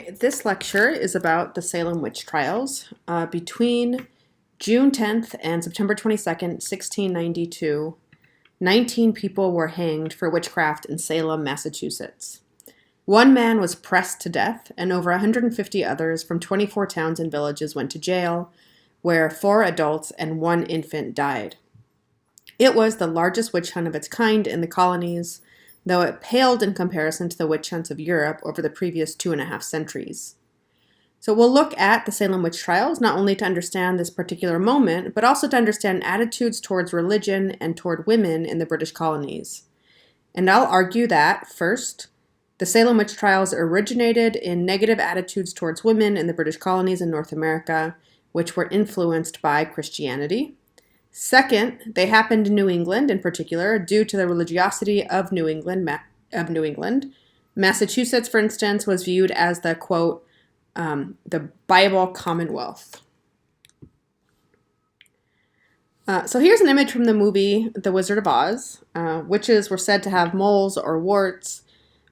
This lecture is about the Salem witch trials. Between June 10th and September 22nd, 1692, 19 people were hanged for witchcraft in Salem, Massachusetts. One man was pressed to death, and over 150 others from 24 towns and villages went to jail, where 4 adults and 1 infant died. It was the largest witch hunt of its kind in the colonies, though it paled in comparison to the witch hunts of Europe over the previous 2.5 centuries. So we'll look at the Salem witch trials not only to understand this particular moment, but also to understand attitudes towards religion and toward women in the British colonies. And I'll argue that, first, the Salem witch trials originated in negative attitudes towards women in the British colonies in North America, which were influenced by Christianity. Second, they happened in New England in particular due to the religiosity of New England. Massachusetts, for instance, was viewed as the, quote, the Bible Commonwealth. So here's an image from the movie The Wizard of Oz. Witches were said to have moles or warts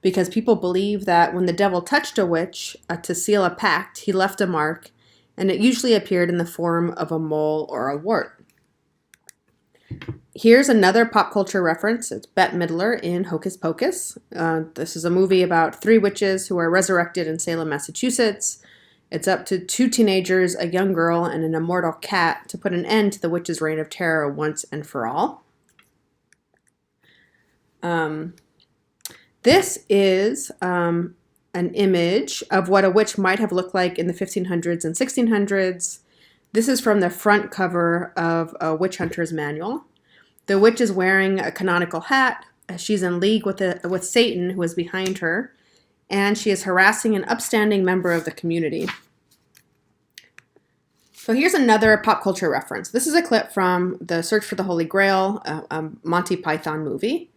because people believe that when the devil touched a witch to seal a pact, he left a mark, and it usually appeared in the form of a mole or a wart. Here's another pop culture reference. It's Bette Midler in Hocus Pocus. This is a movie about 3 witches who are resurrected in Salem, Massachusetts. It's up to 2 teenagers, a young girl, and an immortal cat to put an end to the witch's reign of terror once and for all. This is an image of what a witch might have looked like in the 1500s and 1600s. This is from the front cover of a witch hunter's manual. The witch is wearing a canonical hat. She's in league with Satan, who is behind her, and she is harassing an upstanding member of the community. So here's another pop culture reference. This is a clip from The Search for the Holy Grail, a Monty Python movie.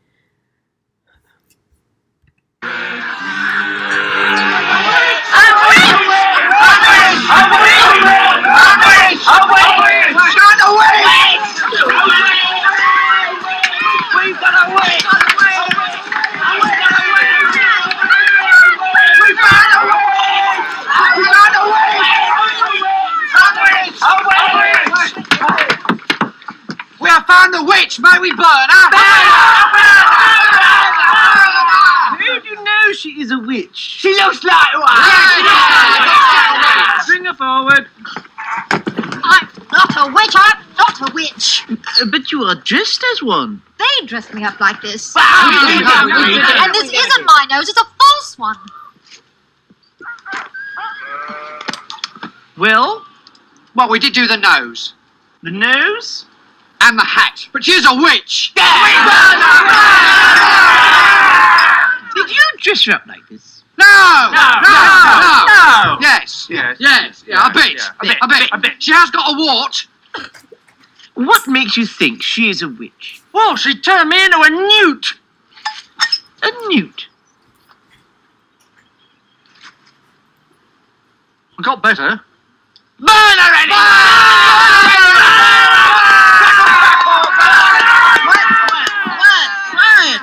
We have found the witch! May we burn her? Who do you know she is a witch? She looks like one! Bring her forward. I'm not a witch, I'm not a witch. But you are dressed as one. They dressed me up like this. And And this isn't my nose, it's a false one. Well, Well, we did do the nose. the nose? And the hat. But she's a witch! Did you dress her up like this? No! No! Yes. Yes. Yes. Yeah, a bit. A bit. She has got a wart. What makes you think she is a witch? Well, she turned me into a newt. A newt? I got better. Burn her, Eddie! Quiet!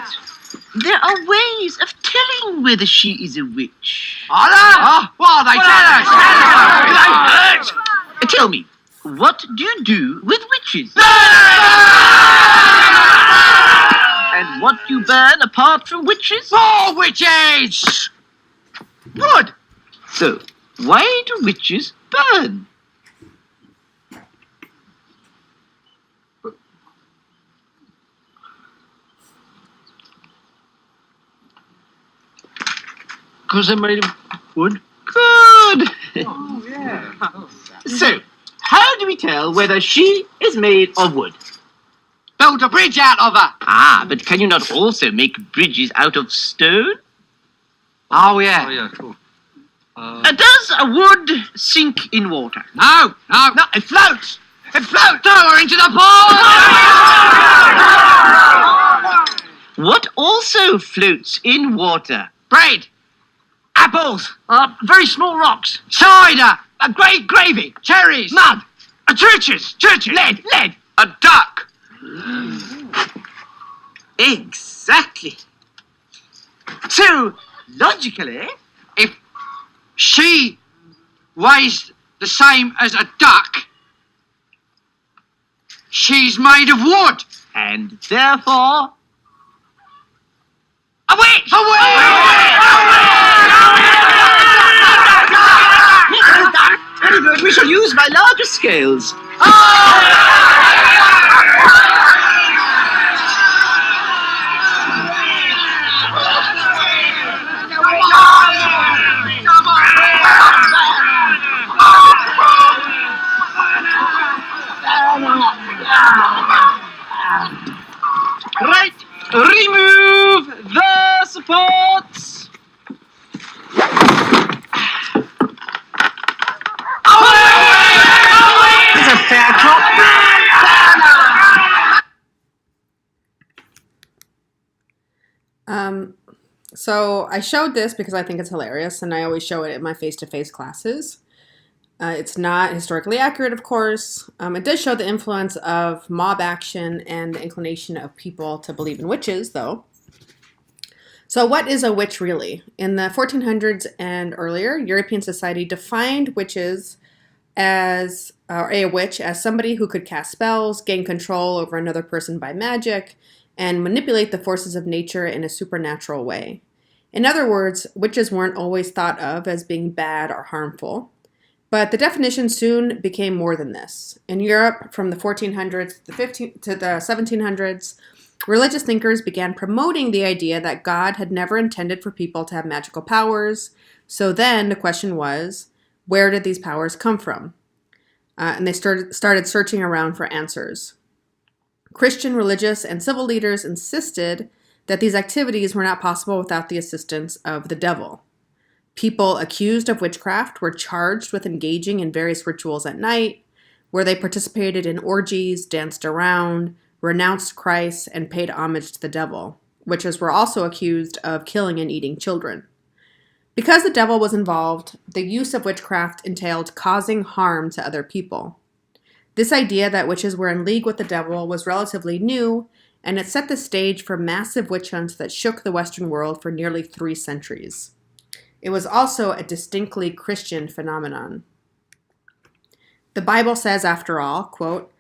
There are ways of telling whether she is a witch. Are there? What are they? Tell us! Tell me, what do you do with witches? And what do you burn apart from witches? More witches! Good. So, why do witches burn? Because they're made of wood. Good. Oh, yeah. So, how do we tell whether she is made of wood? Build a bridge out of her. Ah, but can you not also make bridges out of stone? Oh, yeah. Cool. Does a wood sink in water? No, it floats. It floats. Throw her into the pool. What also floats in water? Bread. Apples. Very small rocks. Cider. A great gravy. Cherries. Mud. Churches. Lead. A duck. Exactly. So, logically, If She weighs the same as a duck. She's made of wood. And therefore, A witch! A very good, we shall use my larger scales. Right, remove the supports. It's a fair cop. So I showed this because I think it's hilarious, and I always show it in my face-to-face classes. It's not historically accurate, of course. It does show the influence of mob action and the inclination of people to believe in witches, though. So what is a witch really? In the 1400s and earlier, European society defined witches as, or a witch as somebody who could cast spells, gain control over another person by magic, and manipulate the forces of nature in a supernatural way. In other words, witches weren't always thought of as being bad or harmful. But the definition soon became more than this. In Europe, from the 1400s to the 1700s, religious thinkers began promoting the idea that God had never intended for people to have magical powers. So then the question was, where did these powers come from? And they started searching around for answers. Christian religious and civil leaders insisted that these activities were not possible without the assistance of the devil. People accused of witchcraft were charged with engaging in various rituals at night, where they participated in orgies, danced around, renounced Christ, and paid homage to the devil. Witches were also accused of killing and eating children. Because the devil was involved, the use of witchcraft entailed causing harm to other people. This idea that witches were in league with the devil was relatively new, and it set the stage for massive witch hunts that shook the Western world for nearly 3 centuries. It was also a distinctly Christian phenomenon. The Bible says, after all, quote,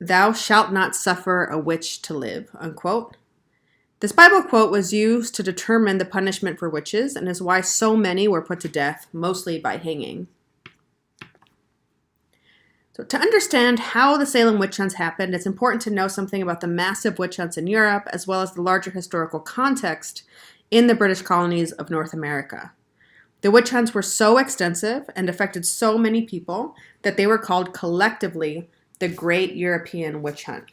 "Thou shalt not suffer a witch to live," unquote. This Bible quote was used to determine the punishment for witches and is why so many were put to death, mostly by hanging. So to understand how the Salem witch hunts happened, it's important to know something about the massive witch hunts in Europe, as well as the larger historical context in the British colonies of North America. The witch hunts were so extensive and affected so many people that they were called collectively the Great European Witch Hunt.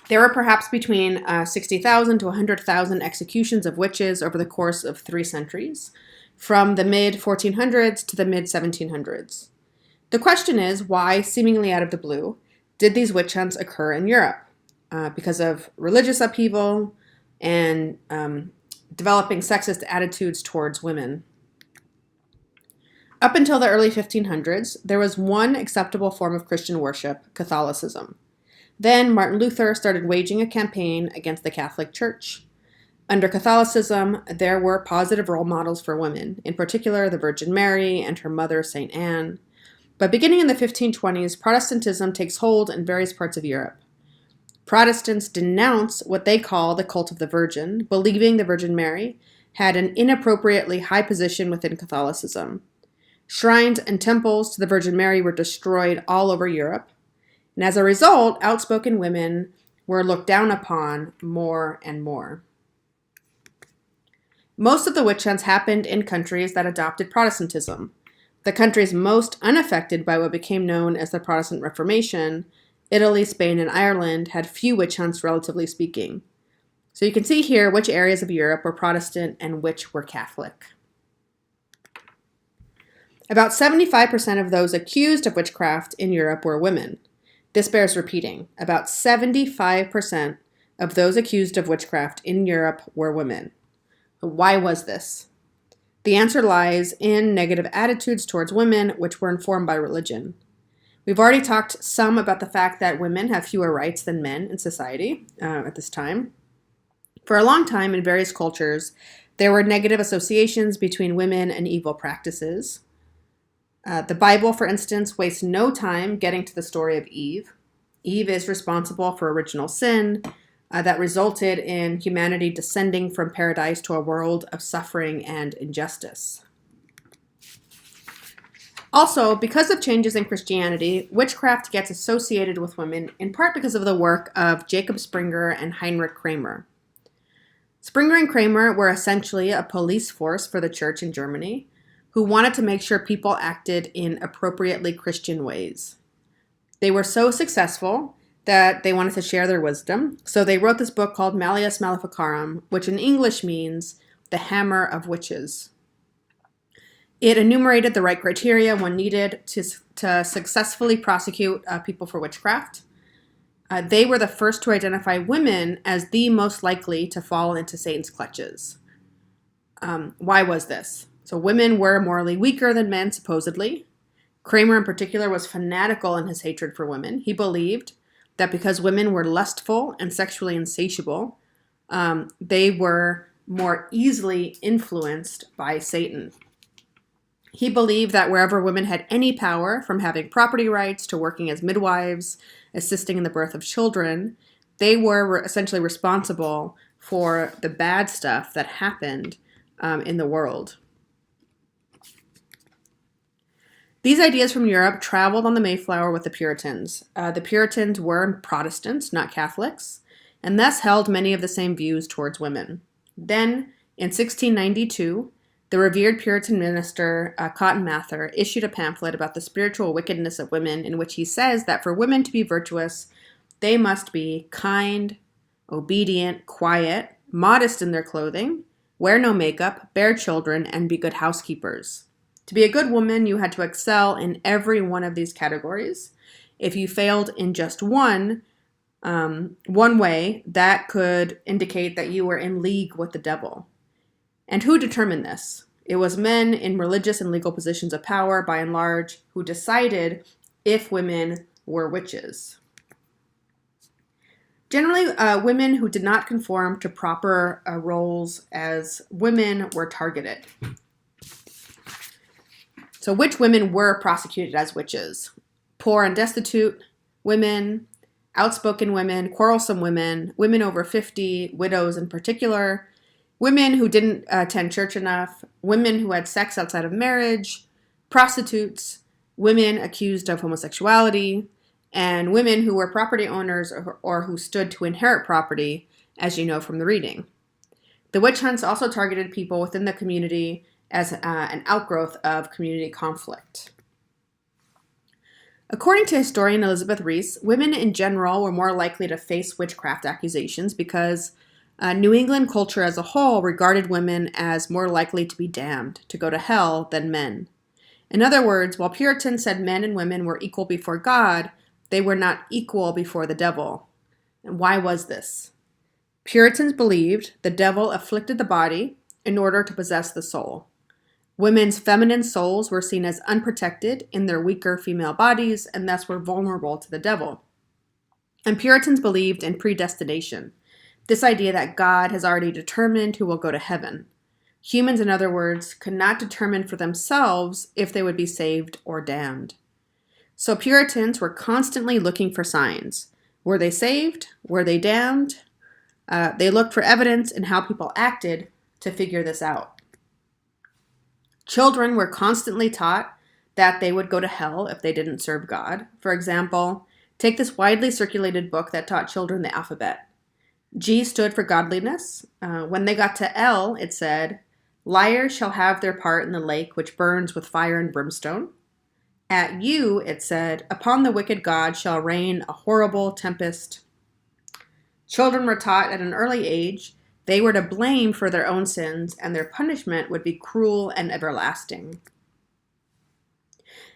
There were perhaps between 60,000 to 100,000 executions of witches over the course of 3 centuries, from the mid-1400s to the mid-1700s. The question is, why, seemingly out of the blue, did these witch hunts occur in Europe? Because of religious upheaval and developing sexist attitudes towards women. Up until the early 1500s, there was one acceptable form of Christian worship, Catholicism. Then Martin Luther started waging a campaign against the Catholic Church. Under Catholicism, there were positive role models for women, in particular the Virgin Mary and her mother, St. Anne. But beginning in the 1520s, Protestantism takes hold in various parts of Europe. Protestants denounce what they call the cult of the Virgin, believing the Virgin Mary had an inappropriately high position within Catholicism. Shrines and temples to the Virgin Mary were destroyed all over Europe, and as a result, outspoken women were looked down upon more and more. Most of the witch hunts happened in countries that adopted Protestantism. The countries most unaffected by what became known as the Protestant Reformation, Italy, Spain, and Ireland, had few witch hunts, relatively speaking. So you can see here which areas of Europe were Protestant and which were Catholic. About 75% of those accused of witchcraft in Europe were women. This bears repeating. About 75% of those accused of witchcraft in Europe were women. Why was this? The answer lies in negative attitudes towards women, which were informed by religion. We've already talked some about the fact that women have fewer rights than men in society at this time. For a long time in various cultures, There were negative associations between women and evil practices. The Bible, for instance, wastes no time getting to the story of Eve. Eve is responsible for original sin that resulted in humanity descending from paradise to a world of suffering and injustice. Also, because of changes in Christianity, witchcraft gets associated with women in part because of the work of Jacob Springer and Heinrich Kramer. Springer and Kramer were essentially a police force for the church in Germany who wanted to make sure people acted in appropriately Christian ways. They were so successful that they wanted to share their wisdom, so they wrote this book called Malleus Maleficarum, which in English means the Hammer of Witches. It enumerated the right criteria one needed to successfully prosecute people for witchcraft. They were the first to identify women as the most likely to fall into Satan's clutches. Why was this? So women were morally weaker than men, supposedly. Kramer in particular was fanatical in his hatred for women. He believed that because women were lustful and sexually insatiable, they were more easily influenced by Satan. He believed that wherever women had any power, from having property rights to working as midwives, assisting in the birth of children, they were essentially responsible for the bad stuff that happened in the world. These ideas from Europe traveled on the Mayflower with the Puritans. The Puritans were Protestants, not Catholics, and thus held many of the same views towards women. Then, in 1692, the revered Puritan minister Cotton Mather issued a pamphlet about the spiritual wickedness of women, in which he says that for women to be virtuous, they must be kind, obedient, quiet, modest in their clothing, wear no makeup, bear children, and be good housekeepers. To be a good woman, you had to excel in every one of these categories. If you failed in just one way, that could indicate that you were in league with the devil. And who determined this? It was men in religious and legal positions of power, by and large, who decided if women were witches. Generally, women who did not conform to proper roles as women were targeted. So which women were prosecuted as witches? Poor and destitute women, outspoken women, quarrelsome women, women over 50, widows in particular, women who didn't attend church enough, women who had sex outside of marriage, prostitutes, women accused of homosexuality, and women who were property owners or who stood to inherit property, as you know from the reading. The witch hunts also targeted people within the community as an outgrowth of community conflict. According to historian Elizabeth Reese, women in general were more likely to face witchcraft accusations because New England culture as a whole regarded women as more likely to be damned, to go to hell, than men. In other words, while Puritans said men and women were equal before God, they were not equal before the devil. And why was this? Puritans believed the devil afflicted the body in order to possess the soul. Women's feminine souls were seen as unprotected in their weaker female bodies and thus were vulnerable to the devil. And Puritans believed in predestination, this idea that God has already determined who will go to heaven. Humans, in other words, could not determine for themselves if they would be saved or damned. So Puritans were constantly looking for signs. Were they saved? Were they damned? They looked for evidence in how people acted to figure this out. Children were constantly taught that they would go to hell if they didn't serve God. For example, take this widely circulated book that taught children the alphabet. G stood for godliness. When they got to L, it said, liars shall have their part in the lake which burns with fire and brimstone. At U, it said, upon the wicked God shall rain a horrible tempest. Children were taught at an early age they were to blame for their own sins, and their punishment would be cruel and everlasting.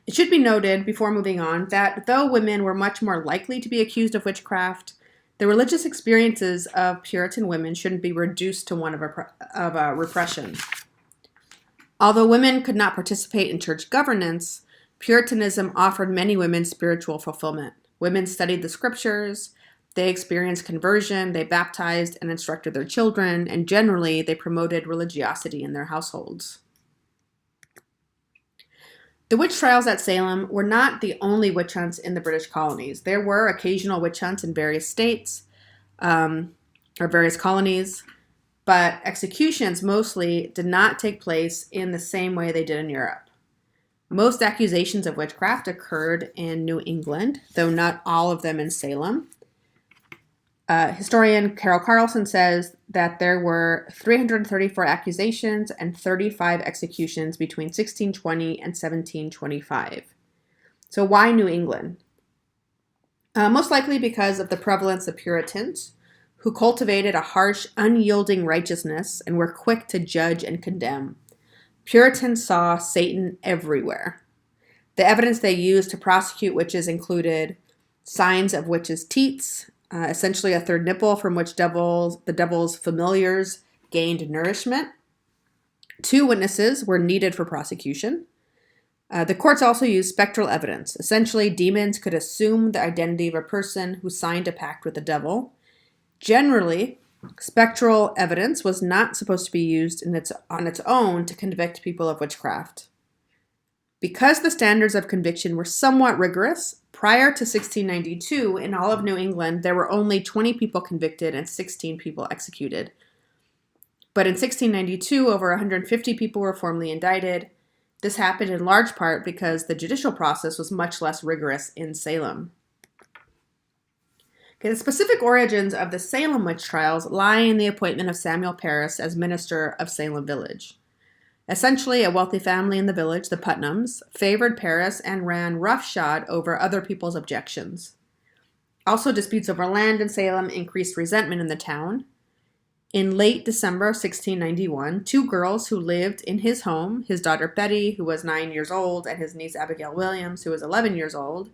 It should be noted, before moving on, that though women were much more likely to be accused of witchcraft, the religious experiences of Puritan women shouldn't be reduced to one of repression. Although women could not participate in church governance, Puritanism offered many women spiritual fulfillment. Women studied the scriptures, They experienced conversion, they baptized and instructed their children, and generally they promoted religiosity in their households. The witch trials at Salem were not the only witch hunts in the British colonies. There were occasional witch hunts in various states or various colonies, but executions mostly did not take place in the same way they did in Europe. Most accusations of witchcraft occurred in New England, though not all of them in Salem. Historian Carol Carlson says that there were 334 accusations and 35 executions between 1620 and 1725. So why New England? Most likely because of the prevalence of Puritans, who cultivated a harsh, unyielding righteousness and were quick to judge and condemn. Puritans saw Satan everywhere. The evidence they used to prosecute witches included signs of witches' teats, essentially a third nipple from which the devil's familiars gained nourishment. 2 witnesses were needed for prosecution. The courts also used spectral evidence. Essentially, demons could assume the identity of a person who signed a pact with the devil. Generally, spectral evidence was not supposed to be used on its own to convict people of witchcraft. Because the standards of conviction were somewhat rigorous, prior to 1692, in all of New England, there were only 20 people convicted and 16 people executed. But in 1692, over 150 people were formally indicted. This happened in large part because the judicial process was much less rigorous in Salem. The specific origins of the Salem witch trials lie in the appointment of Samuel Parris as minister of Salem Village. Essentially, a wealthy family in the village, the Putnams, favored Parris and ran roughshod over other people's objections. Also, disputes over land in Salem increased resentment in the town. In late December 1691, 2 girls who lived in his home, his daughter Betty, who was 9 years old, and his niece Abigail Williams, who was 11 years old,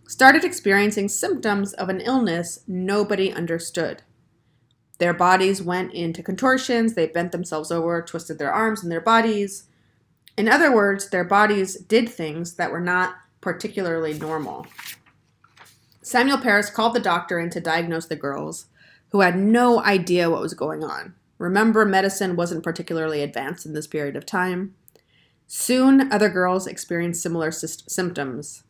started experiencing symptoms of an illness nobody understood. Their bodies went into contortions, they bent themselves over, twisted their arms and their bodies. In other words, their bodies did things that were not particularly normal. Samuel Parris called the doctor in to diagnose the girls, who had no idea what was going on. Remember, medicine wasn't particularly advanced in this period of time. Soon, other girls experienced similar symptoms.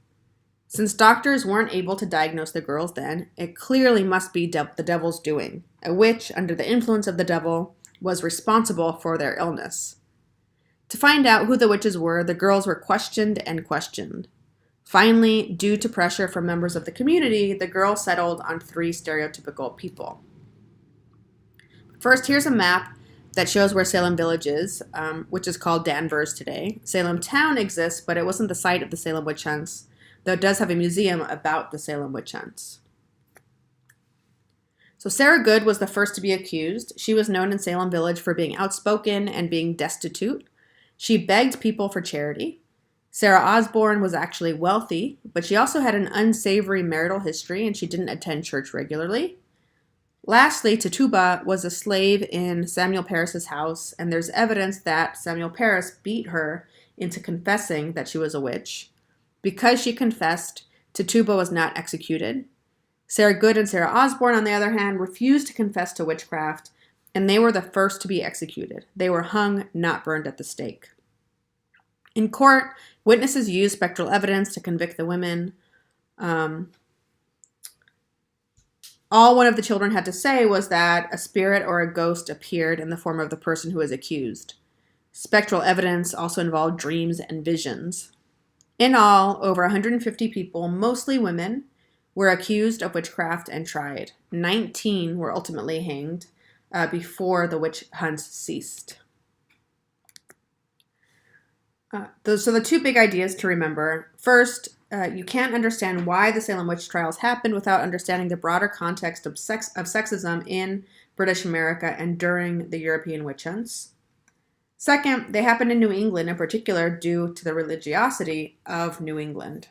Since doctors weren't able to diagnose the girls then, it clearly must be the devil's doing. A witch, under the influence of the devil, was responsible for their illness. To find out who the witches were, the girls were questioned and questioned. Finally, due to pressure from members of the community, the girls settled on 3 stereotypical people. First, here's a map that shows where Salem Village is, which is called Danvers today. Salem Town exists, but it wasn't the site of the Salem witch hunts, though it does have a museum about the Salem witch hunts. So Sarah Good was the first to be accused. She was known in Salem Village for being outspoken and being destitute. She begged people for charity. Sarah Osborne was actually wealthy, but she also had an unsavory marital history and she didn't attend church regularly. Lastly, Tituba was a slave in Samuel Parris's house, and there's evidence that Samuel Parris beat her into confessing that she was a witch. Because she confessed, Tituba was not executed. Sarah Good and Sarah Osborne, on the other hand, refused to confess to witchcraft, and they were the first to be executed. They were hung, not burned at the stake. In court, witnesses used spectral evidence to convict the women. All one of the children had to say was that a spirit or a ghost appeared in the form of the person who was accused. Spectral evidence also involved dreams and visions. In all, over 150 people, mostly women, were accused of witchcraft and tried. 19 were ultimately hanged before the witch hunts ceased. So the 2 big ideas to remember. First, you can't understand why the Salem witch trials happened without understanding the broader context of sexism in British America and during the European witch hunts. Second, they happened in New England in particular due to the religiosity of New England.